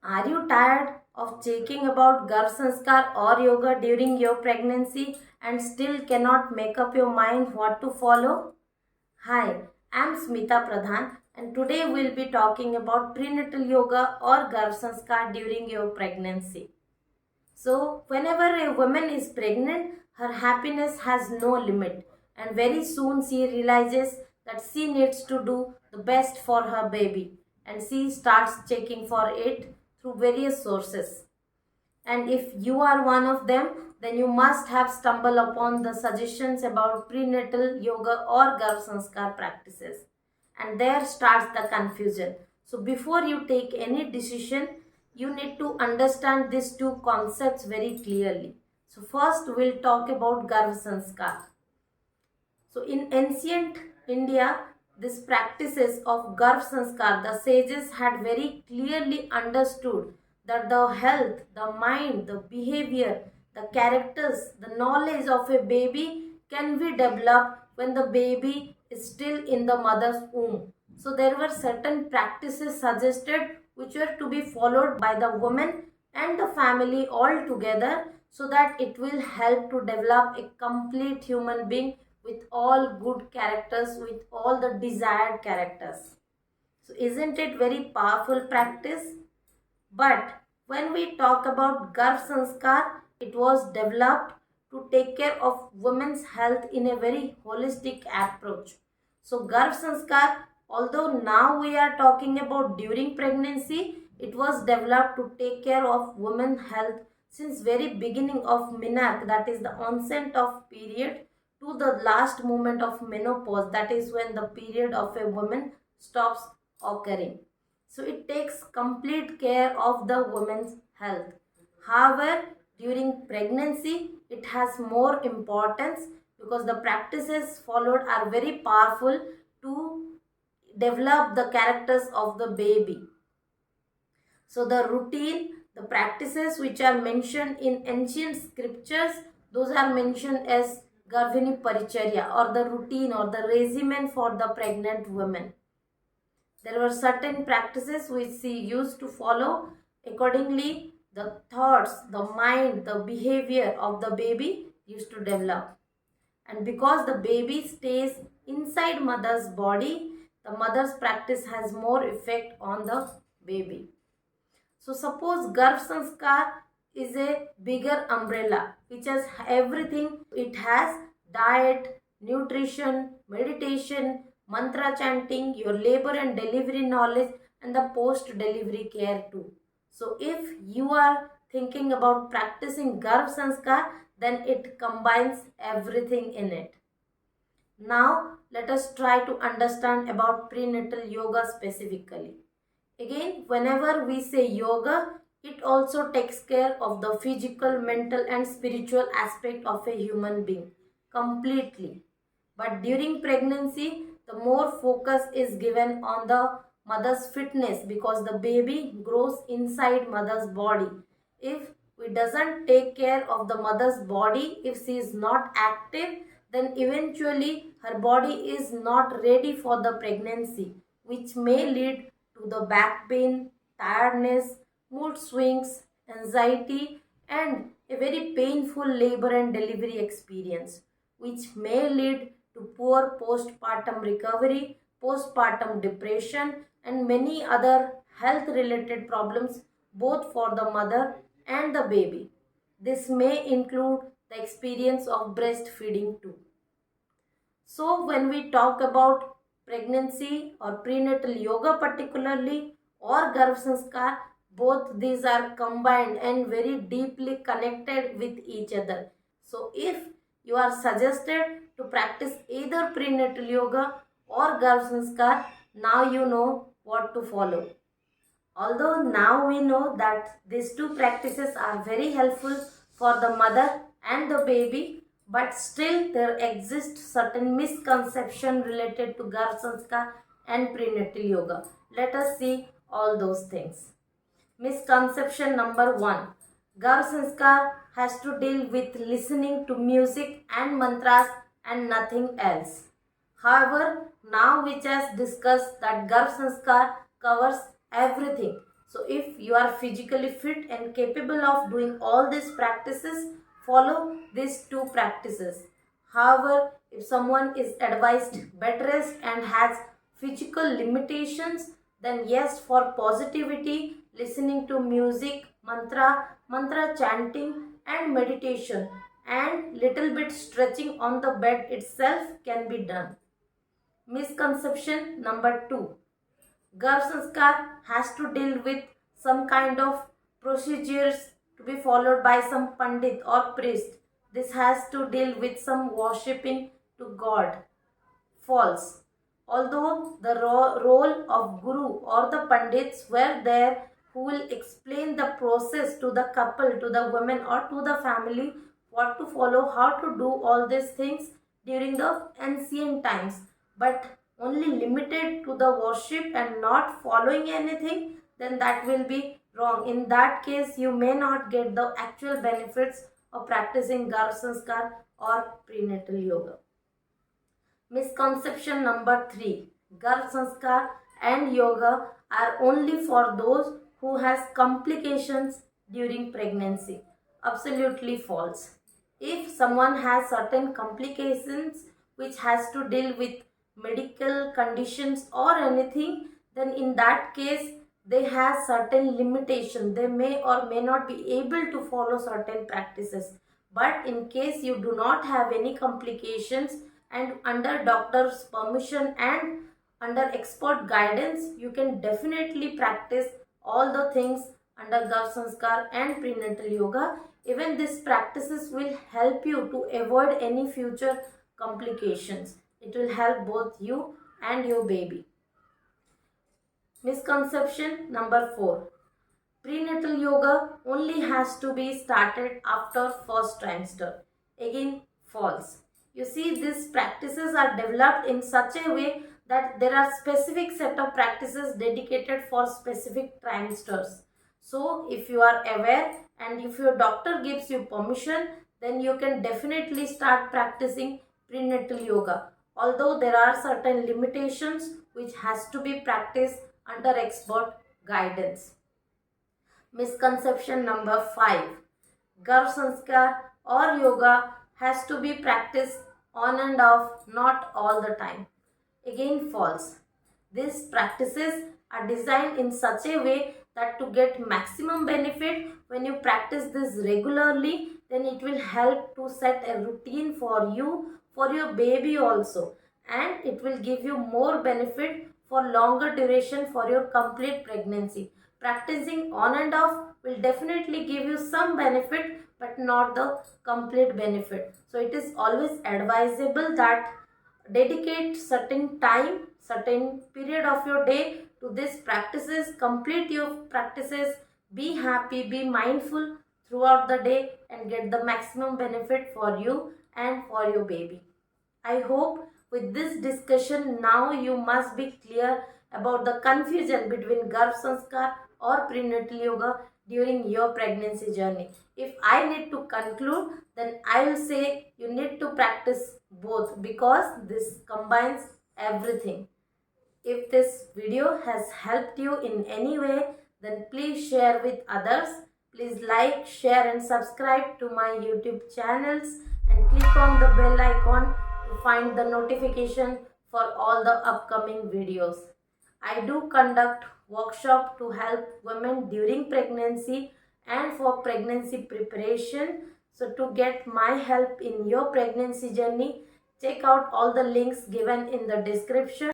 Are you tired of checking about Garbhasanskar or yoga during your pregnancy and still cannot make up your mind what to follow? Hi, I'm Smita Pradhan and today we'll be talking about prenatal yoga or Garbhasanskar during your pregnancy. So, whenever a woman is pregnant, her happiness has no limit, and very soon she realizes that she needs to do the best for her baby, and she starts checking for it through various sources. And if you are one of them, then you must have stumbled upon the suggestions about prenatal yoga or Garbhasanskar practices. And there starts the confusion. So before you take any decision, you need to understand these two concepts very clearly. So first we'll talk about Garbhasanskar. So in ancient India, these practices of Garbh Sanskar, the sages had very clearly understood that the health, the mind, the behavior, the characters, the knowledge of a baby can be developed when the baby is still in the mother's womb. So there were certain practices suggested which were to be followed by the woman and the family all together so that it will help to develop a complete human being with all good characters, with all the desired characters. So, isn't it very powerful practice? But when we talk about Garbh Sanskar, it was developed to take care of women's health in a very holistic approach. So, Garbh Sanskar, although now we are talking about during pregnancy, it was developed to take care of women's health since very beginning of menarche, that is the onset of period, to the last moment of menopause, that is when the period of a woman stops occurring. So it takes complete care of the woman's health. However, during pregnancy, it has more importance because the practices followed are very powerful to develop the characters of the baby. So the routine, the practices which are mentioned in ancient scriptures, those are mentioned as Garvini Paricharya or the routine or the regimen for the pregnant women. There were certain practices which she used to follow. Accordingly, the thoughts, the mind, the behavior of the baby used to develop. And because the baby stays inside mother's body, the mother's practice has more effect on the baby. So suppose Garbh Sanskar is a bigger umbrella which has everything. It has diet, nutrition, meditation, mantra chanting, your labor and delivery knowledge and the post-delivery care too. So if you are thinking about practicing Garbh Sanskar, then it combines everything in it. Now let us try to understand about prenatal yoga specifically. Again, whenever we say yoga, it also takes care of the physical, mental and spiritual aspect of a human being completely. But during pregnancy, the more focus is given on the mother's fitness because the baby grows inside mother's body. If we doesn't take care of the mother's body, if she is not active, then eventually her body is not ready for the pregnancy, which may lead to the back pain, tiredness, mood swings, anxiety, and a very painful labor and delivery experience, which may lead to poor postpartum recovery, postpartum depression, and many other health related problems both for the mother and the baby. This may include the experience of breastfeeding too. So, when we talk about pregnancy or prenatal yoga, particularly, or Garbh Sanskar, both these are combined and very deeply connected with each other. So, if you are suggested to practice either prenatal yoga or Garbh Sanskar, now you know what to follow. Although now we know that these two practices are very helpful for the mother and the baby, but still there exists certain misconception related to Garbh Sanskar and prenatal yoga. Let us see all those things. Misconception number 1. Garbh Sanskar has to deal with listening to music and mantras and nothing else. However, now which has discussed that Garbh Sanskar covers everything. So if you are physically fit and capable of doing all these practices, follow these two practices. However, if someone is advised bed rest and has physical limitations, then yes, for positivity, listening to music, mantra chanting and meditation and little bit stretching on the bed itself can be done. Misconception number 2. Garbhasanskar has to deal with some kind of procedures to be followed by some pandit or priest. This has to deal with some worshipping to God. False. Although the role of Guru or the Pandits were there who will explain the process to the couple, to the women or to the family, what to follow, how to do all these things during the ancient times, but only limited to the worship and not following anything, then that will be wrong. In that case, you may not get the actual benefits of practicing Garbhasanskar or prenatal yoga. Misconception number 3. Garbhasanskar and yoga are only for those who has complications during pregnancy. Absolutely false. If someone has certain complications which has to deal with medical conditions or anything, then in that case they have certain limitation. They may or may not be able to follow certain practices. But in case you do not have any complications and under doctor's permission and under expert guidance, you can definitely practice all the things under Garbhasanskar and prenatal yoga. Even these practices will help you to avoid any future complications. It will help both you and your baby. Misconception number 4. Prenatal yoga only has to be started after first trimester. Again, false. You see, these practices are developed in such a way that there are specific set of practices dedicated for specific trimesters. So, if you are aware and if your doctor gives you permission, then you can definitely start practicing prenatal yoga. Although there are certain limitations which has to be practiced under expert guidance. Misconception number 5. Garbhasanskar or yoga has to be practiced on and off, not all the time. Again, false. These practices are designed in such a way that to get maximum benefit, when you practice this regularly, then it will help to set a routine for you, for your baby also, and it will give you more benefit for longer duration for your complete pregnancy. Practicing on and off will definitely give you some benefit but not the complete benefit. So it is always advisable that dedicate certain time, certain period of your day to these practices. Complete your practices. Be happy, be mindful throughout the day and get the maximum benefit for you and for your baby. I hope with this discussion now you must be clear about the confusion between Garbhasanskar or prenatal yoga during your pregnancy journey. If I need to conclude, then I will say you need to practice both because this combines everything. If this video has helped you in any way, then please share with others. Please like, share and subscribe to my YouTube channels and click on the bell icon to find the notification for all the upcoming videos. I do conduct workshop to help women during pregnancy and for pregnancy preparation. So to get my help in your pregnancy journey, check out all the links given in the description.